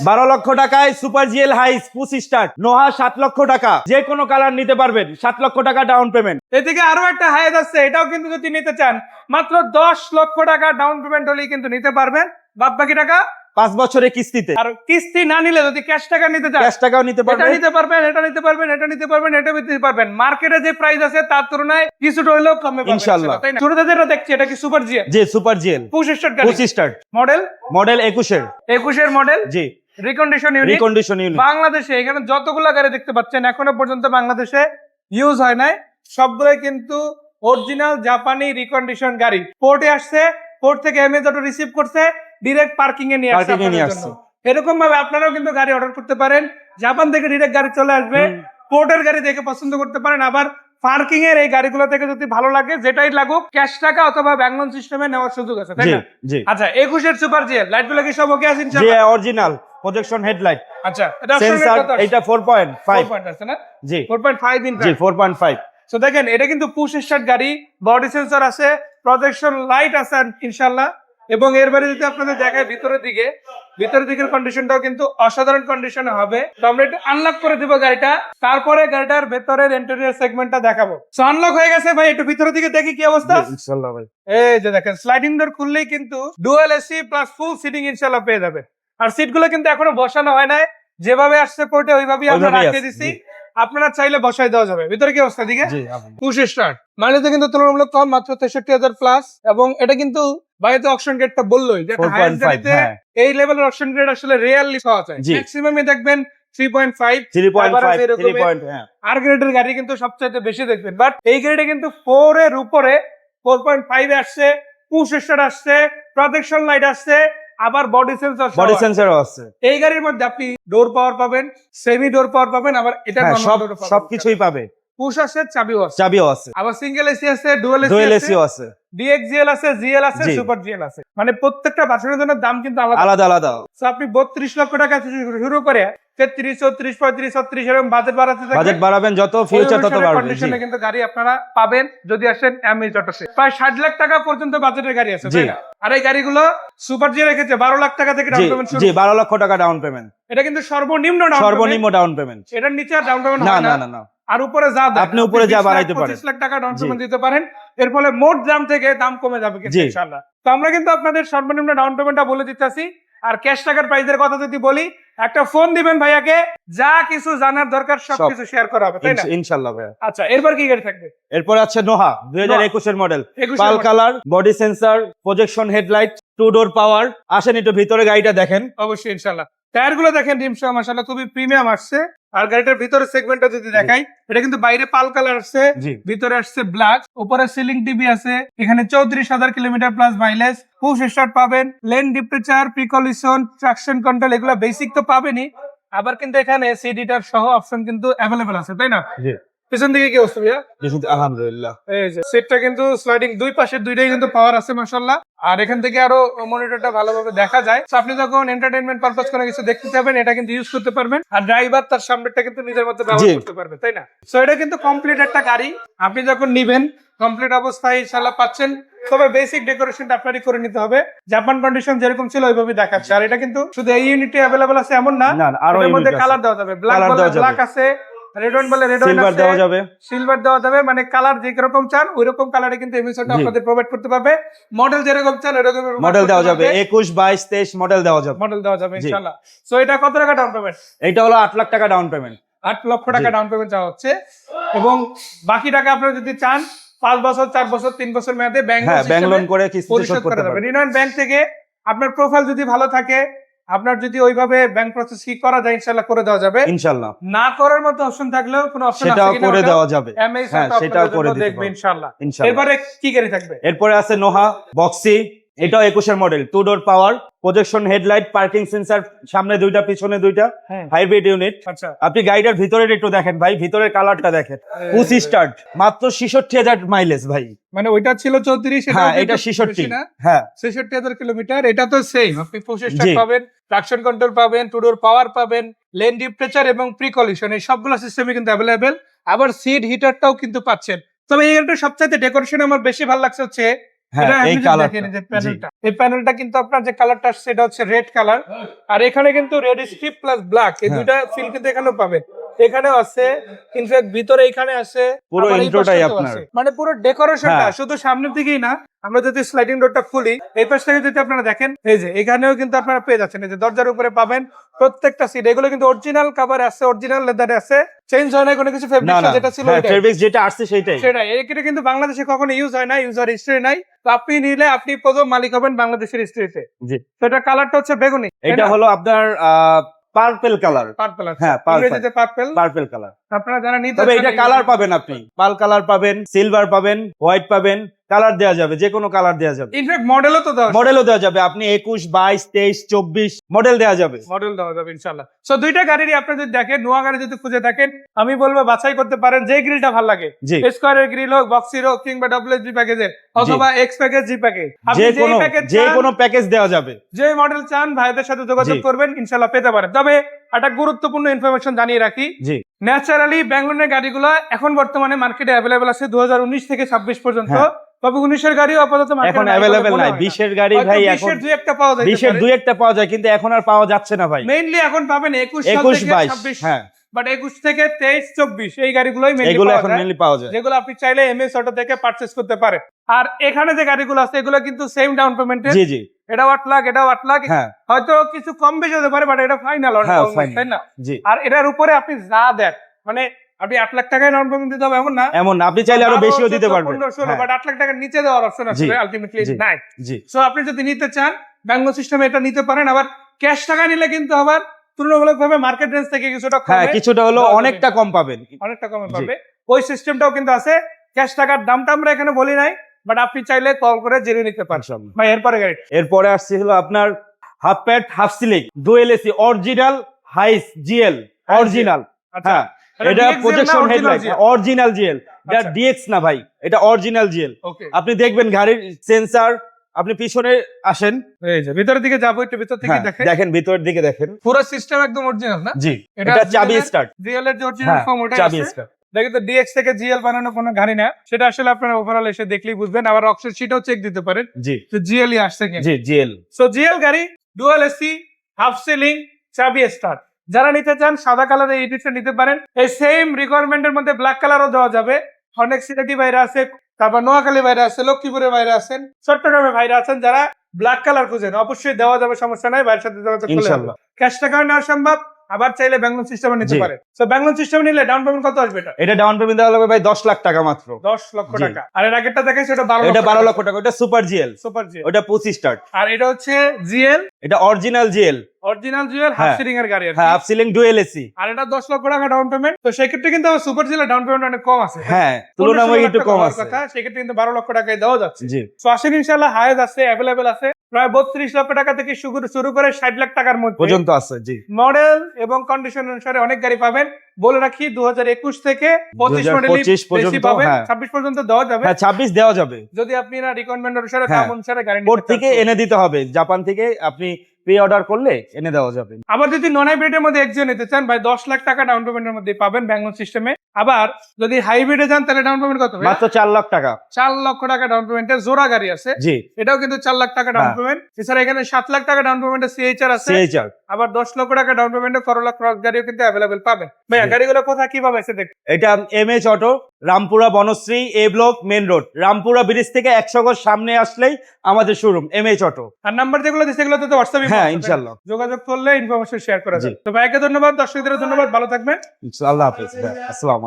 12 লক্ষ টাকায় super GL হাইস push start Noha 7 লক্ষ টাকা, যে কোনো কালার নিতে পারবেন, 7 লক্ষ টাকা ডাউন পেমেন্ট। এদিকে আরো একটা হাইস আছে, এটাও কিন্তু যদি নিতে চান মাত্র 10 লক্ষ টাকা ডাউন পেমেন্ট হলেই কিন্তু নিতে পারবেন, বাদ বাকি টাকা 5 বছরের কিস্তিতে। আর কিস্তি না নিলে যদি ক্যাশ টাকা নিতে চান, ক্যাশ টাকাও নিতে এটা পারবেন, নিতে পারবেন, এটা নিতে পারবেন, এটা নিতে পারবেন, এটা নিতে পারবেন। মার্কেটে যে প্রাইস আছে তার তুলনায় কিছুটা হইলেও কমে পাবেন ইনশাআল্লাহ, তাই না? শুরুতে যেটা দেখছি এটা কি সুপার জিএল? জি সুপার জিএল পুশ স্টার্ট গাড়ি, পুশ স্টার্ট মডেল মডেল 21 এর মডেল, জি রিকন্ডিশন ইউনিট। Recondition unit. বাংলাদেশে এখানে যতগুলো গাড়ি দেখতে পাচ্ছেন এখনো পর্যন্ত বাংলাদেশে ইউজ হয় নাই, সবগুলোই কিন্তু অরিজিনাল জাপানি রিকন্ডিশন গাড়ি। পোর্টে আসছে, পোর্ট থেকে এমএজ অটো রিসিভ করছে, ডাইরেক্ট পার্কিং এ নিয়ে আসছে আপনাদের জন্য। এরকম ভাবে আপনারাও কিন্তু গাড়ি অর্ডার করতে পারেন, জাপান থেকে ডাইরেক্ট গাড়ি চলে আসবে, পোর্টের গাড়ি দেখে পছন্দ করতে পারেন। আবার পার্কিং এর এই গাড়িগুলো থেকে যদি ভালো লাগে, যেটাই লাগুক ক্যাশ টাকা অথবা ব্যাংক লোন সিস্টেমে নেওয়ার সুযোগ আছে, তাই না? জি। আচ্ছা 21 এর সুপার জিএল লাইটগুলো কি সব ওকে আছে জি ইনশাআল্লাহ? অরিজিনাল প্রজেকশন হেডলাইট, আচ্ছা এটা সেন্সর এটা 4.5 পয়েন্ট আছে না? জি 4.5 ইঞ্চ। জি 4.5। সো দেখেন এটা কিন্তু পুশ স্টার্ট গাড়ি, বডি সেন্সর আছে, প্রজেকশন লাইট আছে ইনশাআল্লাহ। এবং এর বাইরে যদি আপনাদের দেখায় ভিতরের দিকের কন্ডিশনটাও কিন্তু অসাধারণ কন্ডিশনে হবে। তো আমরা একটু আনলক করে দিব গাড়িটা, তারপরে গাড়িটার ভেতরের ইন্টেরিয়র সেগমেন্টটা দেখাবো। সো আনলক হয়ে গেছে ভাই, একটু ভিতরের দিকে দেখি কি অবস্থা। ইনশাআল্লাহ ভাই এই যে দেখেন স্লাইডিং ডোর খুললেই কিন্তু dual AC plus full seating ইনশাআল্লাহ পেয়ে যাবেন। আর সিটগুলো কিন্তু এখনো বসানো হয় নাই, যেভাবে আসছে পোর্টে ওইভাবেই আমরা রাখিয়ে দিছি, আপনারা চাইলে বসাই দেওয়া যাবে। ভিতরে কি অবস্থা দিকে? পুশ স্টার্ট মাইলেজে কিন্তু তুলনামূলক কম, মাত্র 63,000 প্লাস। এবং এটা কিন্তু বাইরে অপশন গেটটা বললোই যে এই লেভেলের অপশন গেট আসলে রিয়েলি পাওয়া যায়, ম্যাক্সিমামই দেখবেন 3.5 আর গ্রেডের গাড়ি কিন্তু সবচেয়ে বেশি দেখবেন। বাট এই গাড়িটা কিন্তু 4 এর উপরে 4.5 এ আসছে, পুশ স্টার্ট আসছে, প্রজেকশন লাইট আসছে, আবার বডি সেন্সর আছে। এই গাড়ির মধ্যে আপনি ডোর পাওয়ার পাবেন, সেমি ডোর পাওয়ার পাবেন, আবার এটা সবকিছুই পাবে। পুশ আছে, চাবিও আছে, আবার সিঙ্গেল এসি আছে, ডুয়াল এসি আছে, ডিএক্সজিএল আছে, জিএল আছে, সুপার জিএল আছে। মানে প্রত্যেকটা ভার্সনের জন্য দাম কিন্তু আলাদা। সো আপনি 32 লক্ষ টাকা থেকে শুরু করে 33, 34, 35, 36 এরকম বাজেট বাড়াবেন, যত ফিউচার তত বাড়বে। কন্ডিশনে কিন্তু গাড়ি আপনারা পাবেন যদি আসেন এমএজ অটোতে। প্রায় 60 লাখ টাকা পর্যন্ত বাজেটের গাড়ি আছে, তাই না? আর এই গাড়িগুলো সুপার জিএল রেখেছে 12 লাখ টাকা থেকে ডাউন পেমেন্ট শুরু। জি 12 লক্ষ টাকা ডাউন পেমেন্ট। এটা কিন্তু সর্বনিম্ন ডাউন পেমেন্ট। এটার নিচে আর ডাউন পেমেন্ট হয় না। আর উপরে যা আপনি উপরে যা বাড়াইতে পারেন, 25 লাখ টাকা ডাউন পেমেন্ট দিতে পারেন। এর ফলে মোট দাম থেকে দাম কমে যাবে কিন্তু ইনশাআল্লাহ। তো আমরা কিন্তু আপনাদের সর্বনিম্ন ডাউন পেমেন্টটা বলে দিতেছি। আর ক্যাশ টাকার প্রাইসের কথা যদি বলি, একটা ফোন দিবেন ভাইয়াকে, যা কিছু জানার দরকার সবকিছু শেয়ার করা হবে, তাই না? ইনশাআল্লাহ ভাই। আচ্ছা এরপর কি গাড়ি থাকবে? এরপর আছে নোহা 2021 এর মডেল, পাল colour, body sensor, projection headlight, 2 door power. আসেন একটু ভিতরে গাড়িটা দেখেন। অবশ্যই ইনশাআল্লাহ। টায়ার গুলো দেখেন রিমসহ মাশাআল্লাহ খুবই প্রিমিয়াম আসছে। আর গাড়িটার ভিতরের সেগমেন্টটা যদি দেখাই, এটা কিন্তু বাইরে পাল কালার আসছে, ভিতরে আসছে ব্ল্যাক, উপরে সিলিং টিভি আছে, এখানে 34,000 kilometre plus mileage, push start পাবেন, লেন ডিপারচার, প্রিকলিশন, ট্রাকশন কন্ট্রোল, এগুলো বেসিক তো পাবেনই। আবার কিন্তু এখানে সিট হিটার সহ অপশন কিন্তু अवेलेबल আছে, তাই না? জি। পিছন দিকে কি অবস্থা ভাইয়া? আলহামদুলিল্লাহ, এই যে সিটটা কিন্তু স্লাইডিং, দুই পাশের দুইটাই কিন্তু পাওয়ার আছে মাশাআল্লাহ। আর এখান থেকে আরো মনিটরটা ভালোভাবে দেখা যায়। আপনি যখন এন্টারটেইনমেন্ট পারপাস করে কিছু দেখতে চাইবেন, এটা কিন্তু ইউজ করতে পারবেন। আর ড্রাইভার তার সামনেটা কিন্তু নিজের মতো ব্যবহার করতে পারবে, তাই না? সো এটা কিন্তু কমপ্লিট একটা গাড়ি, আপনি যখন নিবেন কমপ্লিট অবস্থায় ইনশাআল্লাহ পাচ্ছেন। তবে বেসিক ডেকোরেশনটা আপনারই করে নিতে হবে, জাপান কন্ডিশন যেরকম ছিল ওইভাবে দেখাচ্ছে। আর এটা কিন্তু শুধু এই ইউনিটে अवेलेबल আছে এমন না, এর মধ্যে কালার দেওয়া যাবে, ব্ল্যাক বলে ব্ল্যাক আছে, রেড ওয়াইন বলে রেড ওয়াইন আছে, সিলভার দেওয়া যাবে। মানে কালার যে রকম চান ওই রকম কালারে কিন্তু এমিশনটা আপনাদের প্রোভাইড করতে পারবে। মডেল যেরকম চান এরকম মডেল দেওয়া যাবে, 21, 22, 23 মডেল দেওয়া যাবে ইনশাআল্লাহ। সো এটা কত টাকা ডাউন পেমেন্ট? এটা হলো 8 লাখ টাকা ডাউন পেমেন্ট। 8 লক্ষ টাকা ডাউন পেমেন্ট চাওয়া হচ্ছে। এবং বাকি টাকা আপনারা যদি চান 5 বছর, 4 বছর, 3 বছর মেয়াদে ব্যাংক লোন করে কিস্তিতে শোধ করতে পারবেন। ইউনিয়ন ব্যাংক থেকে আপনার প্রোফাইল যদি ভালো থাকে, আপনার যদি ওইভাবে ব্যাংক প্রসেস কি করা যায় ইনশাআল্লাহ করে দেওয়া যাবে ইনশাআল্লাহ। না করার মতো অপশন থাকলেও কোনো অপশন আছে কিনা সেটাও করে দেওয়া যাবে, সেটাও করে দেখবে ইনশাআল্লাহ। এরপরে কি গাড়ি থাকবে? এরপরে আছে নোহা বক্সি, এটাও 21 এর মডেল, 2 ডোর পাওয়ার, প্রজেকশন হেডলাইট, পার্কিং সেন্সর, সামনে দুইটা পিছনে দুইটা, হাইব্রিড ইউনিট। আচ্ছা আপনি গাড়িটার ভিতরের একটু দেখেন ভাই, ভিতরের কালারটা দেখেন, পুশ স্টার্ট, মাত্র 66,000 মাইলেজ ভাই। মানে ওইটা ছিল 34, এটা 66, হ্যাঁ 66,000 কিলোমিটার। এটা তো সেম, আপনি পুশ স্টার্ট পাবেন, ট্রাকশন কন্ট্রোল পাবেন, 2 ডোর পাওয়ার পাবেন, লেন ডিপারচার এবং প্রিকলিশন, এই সবগুলো সিস্টেমই কিন্তু अवेलेबल। আবার সিট হিটারটাও কিন্তু পাচ্ছেন। তবে এই গাড়িটার সবচাইতে ডেকোরেশন আমার বেশি ভালো লাগছে হচ্ছে হ্যাঁ এটা আপনি এই যদি কালার দেখেন এই যে প্যানেলটা, এই প্যানেলটা কিন্তু আপনার যে কালারটা আসছে এটা হচ্ছে রেড কালার, আর এখানে কিন্তু রেড স্ট্রিপ প্লাস ব্ল্যাক এই হ্যাঁ। দুইটা ফিল কিন্তু এখানেও পাবেন, এখানেও আছে, ইনফ্যাক্ট ভিতরে এখানে আছে, পুরো আবার এই ইন্ট্রোটাই পাশটাতেও আপনার। আছে। মানে পুরো ডেকোরেশনটা হ্যাঁ। শুধু সামনের দিকেই না, আমরা যদি স্লাইডিং ডোরটা খুলি এই পাশ থেকে যদি আপনারা দেখেন এই যে এখানেও কিন্তু আপনারা পেয়ে যাচ্ছেন, এই যে দরজার উপরে পাবেন প্রত্যেকটা সিট, এগুলো কিন্তু অরিজিনাল কভার আছে, অরিজিনাল লেদারে আছে, চেঞ্জ হয় না কোনো কিছু, না ফেব্রিক্স না যেটা ছিল হ্যাঁ ওইটাই। ফেব্রিক্স যেটা আসছে সেটাই। সেটাই, এটা কিন্তু বাংলাদেশে কখনো ইউজ হয় না, ইউজার হিস্ট্রি নাই, তো আপনি নিলে আপনি প্রথম মালিক হবেন বাংলাদেশের হিস্ট্রিতে। জি। তো এটা কালারটা হচ্ছে বেগুনি, এটা হলো আপনার পার্পল কালার। পার্পল আছে, হ্যাঁ, purple। ইংরেজিতে পার্পল। Purple colour. আপনারা যারা নিতে তবে চান এটা এই- কালার পাবেন আপনি, পাল কালার পাবেন, সিলভার পাবেন, হোয়াইট পাবেন, কালার দেওয়া যাবে, যে কোনো কালার দেওয়া যাবে, ইনফ্যাক্ট মডেলও তো দেওয়া মডেলও দেওয়া যাবে। আপনি 21, 22, 23, 24 মডেল দেওয়া যাবে। মডেল দেওয়া যাবে ইনশাআল্লাহ। সো দুইটা গাড়িরই আপনি যদি দেখেন, নোয়া গাড়ি যদি খুঁজে থাকেন, আমি বলবো বাছাই করতে পারেন যে গ্রিলটা ভালো লাগে, জি। স্কয়ারের গ্রিল হোক, বক্সির হোক, কিংবা ডব্লিউএসজি প্যাকেজের অথবা এক্স প্যাকেজ, জি প্যাকেজ, আপনি যে কোনো প্যাকেজ দেওয়া যাবে, যে মডেল চান ভাইদের সাথে যোগাযোগ জি। করবেন, ইনশাআল্লাহ পেতে পারেন। তবে একটা গুরুত্বপূর্ণ ইনফরমেশন জানিয়ে রাখি, জি। ন্যাচারালি ব্যাঙ্গালোরের গাড়িগুলো এখন বর্তমানে মার্কেটে অ্যাভেলেবল আছে 2019 থেকে 26 পর্যন্ত। হ্যাঁ। তবে 19-এর গাড়িও আপাতত এখন অ্যাভেলেবেল নাই। 20 এর গাড়ি ভাই এখন 20-এর দুই একটা পাওয়া যায়, 20 এর দুই একটা পাওয়া যায়, কিন্তু এখন আর পাওয়া যাচ্ছে না ভাই। মেইনলি এখন পাবেন 21 সাল 21, থেকে 22 26, হ্যাঁ বাট 21 থেকে 23, 24 এই গাড়িগুলোই মেইনলি এগুলো পাওয়া এখন যায়, মেইনলি পাওয়া যায়। যেগুলো আপনি চাইলে এমএস অটো থেকে পারচেজ করতে পারেন। আর এখানে যে গাড়িগুলো আছে এগুলো কিন্তু সেম ডাউন পেমেন্টের, জি জি এটাও 8 লাখ, এটাও 8 লাখ, হ্যাঁ হয়তো কিছু কম বেশি হতে পারে, বাট এটা ফাইনাল হ্যাঁ অলমোস্ট, ফাইন তাই না? জি। আর এটার উপরে আপনি যা দেন, মানে আপনি 8 লাখ টাকায় ডাউন পেমেন্ট দিতে হবে এমন না, এমন না, আপনি চাইলে আরো বেশিও দিতে পারবেন। 15-16, হ্যাঁ, বাট 8 লাখ টাকার নিচে দেওয়ার অপশন আছে জি, আলটিমেটলি জি। নাই। জি সো আপনি যদি নিতে চান ব্যাঙ্গো সিস্টেমে এটা নিতে পারেন। আবার ক্যাশ টাকা নিলে কিন্তু আবার তুলনামূলকভাবে মার্কেট রেঞ্জ থেকে কিছুটা হ্যাঁ কমে, কিছুটা হলো দেওয়া যাবে। অনেকটা কম পাবেন। অনেকটা কমে জি। পাবে, ওই সিস্টেমটাও কিন্তু আছে। ক্যাশ টাকার দামটা আমরা এখানে বলি নাই, বাট আপনি চাইলে কল করে জেনে নিতে পারেন। ইনশাআল্লাহ। ভাই এরপরে গাড়ি এরপরে আসছে হলো আপনার half pad half ceiling dual AC original হাইস GL original. আচ্ছা, হ্যাঁ এটা প্রজেকশন হেডলাইট অরিজিনাল জিএল, এটা আচ্ছা। ডিএক্স না ভাই, এটা অরিজিনাল জিএল। ওকে, আপনি দেখবেন গাড়ির সেন্সর, আপনি পিছনে আসেন, এই যে ভিতরের দিকে যাবো, একটু ভিতর থেকে হ্যাঁ, দেখেন, দেখেন ভিতরের দিকে দেখেন, পুরো সিস্টেম একদম অরিজিনাল না? জি এটা এটা চাবি GL স্টার্ট, জিএল এর যে অরিজিনাল হ্যাঁ ফর্ম ওটাই চাবি আছে। স্টার্ট, দেখেন তো ডিএক্স থেকে জিএল বানানো কোনো গাড়ি না, সেটা আসলে আপনারা ওভারঅল এসে দেখলেই বুঝবেন। আবার অক্সিজেন শিটও চেক দিতে পারেন জি যে জিএল ই আসছে কিনা। জি জিএল। সো জিএল গাড়ি, ডুয়াল এসি, হাফ সিলিং, চাবি স্টার্ট। যারা নিতে চান সাদা কালারের এডিশন নিতে পারেন। এই সেম রিকোয়ারমেন্টের মধ্যে ব্ল্যাক কালারও দেওয়া যাবে। অনেক সিলেটি বাইরে আছে, তারপর নোয়াখালী বাইরে আছে, লক্ষ্মীপুরের বাইরে আছেন, চট্টগ্রামের বাইরে আছেন, যারা ব্ল্যাক কালার খুঁজেন অবশ্যই দেওয়া যাবে, সমস্যা নাই, বাইরের সাথে যোগাযোগ করলে হবে। ইনশাআল্লাহ। ক্যাশ টাকা নেওয়া সম্ভব, আবার চাইলে ব্যাংক লোন সিস্টেমে নিতে জি। পারে। সো ব্যাংক লোন সিস্টেমে নিলে ডাউন পেমেন্ট কত আসবে? এটা এটা ডাউন পেমেন্ট দেওয়া লাগবে ভাই 10 লাখ টাকা মাত্র। 10 লক্ষ জি। টাকা। আর এর আগেরটা দেখেন সেটা 12 এটা লক্ষ 12 টাকা। লক্ষ টাকা, ওটা সুপার জিএল, সুপার জিএল। ওটা 25 স্টার্ট। আর এটা হচ্ছে জিএল, এটা original GL, original GL half হ্যাঁ। সিলিং এর গাড়ি আর কি। হ্যাঁ হাফ সিলিং ডুয়েল এসি। আর এটা 10 লক্ষ টাকা ডাউন পেমেন্ট। তো সেক্ষেত্রে কিন্তু আমার সুপার জিএল ডাউন পেমেন্ট অনেক কম আছে, হ্যাঁ তুলনামূলক একটু কম আছে। সেক্ষেত্রে কিন্তু 12 লক্ষ টাকায় দেওয়া যাচ্ছে। জি তো আসেন ইনশাআল্লাহ, হায়েজ আছে, অ্যাভেলেবেল আছে, প্রায় 32 লক্ষ টাকা থেকে শুরু করে 60 লাখ টাকার মধ্যে পর্যন্ত আছে। জি মডেল এবং কন্ডিশন অনুসারে অনেক গাড়ি পাবেন। বলে রাখি 2021 থেকে 25 মডেল 2025 পর্যন্ত, পাবেন, হ্যাঁ। 26 পর্যন্ত দেওয়া যাবে হ্যাঁ 26 দেওয়া যাবে। যদি আপনি না রিকোয়ারমেন্ট অনুসারে হ্যাঁ। দাম অনুসারে গাড়ি পোর্ট নিতে থেকে চান। এনে দিতে হবে, জাপান থেকে আপনি প্রি অর্ডার করলে এনে দেওয়া যাবে। আবার যদি নন হাইব্রিডের মধ্যে এক্সিও নিতে চান ভাই 10 লাখ টাকা ডাউন পেমেন্টের মধ্যে পাবেন ব্যাংক লোন সিস্টেমে। আবার যদি হাইব্রিডে যান তাহলে ডাউন পেমেন্ট কত হবে? মাত্র 4 লাখ টাকা। 4 লক্ষ টাকা ডাউন পেমেন্টে জোড়া গাড়ি আছে, জি এটাও কিন্তু 4 লাখ টাকা ডাউন হ্যাঁ। পেমেন্ট। এছাড়া এখানে 7 লাখ টাকা ডাউন পেমেন্টে সিএইচআর আছে, সিএইচআর। আবার 10 লক্ষ টাকা ডাউন পেমেন্টে করোলা ক্রস গাড়িও কিন্তু অ্যাভেলেবেল পাবেন। ভাইয়া জি। গাড়িগুলো কোথায় কিভাবে এসে দেখবেন? এটা MH auto, Rampura Banasree A block main road, Rampura bridge থেকে 100 গজ সামনে আসলেই আমাদের শোরুম এমএচ অটো। আর নাম্বার যেগুলো দিচ্ছে সেগুলো তো হোয়াটসঅ্যাপে হ্যাঁ ইনশাআল্লাহ। যোগাযোগ করলে ইনফরমেশন শেয়ার করা জি। যাবে। তো ভাইকে ধন্যবাদ, দর্শকদের ধন্যবাদ, ভালো থাকবেন। আল্লাহ হাফেজ। আসসালামু আলাইকুম।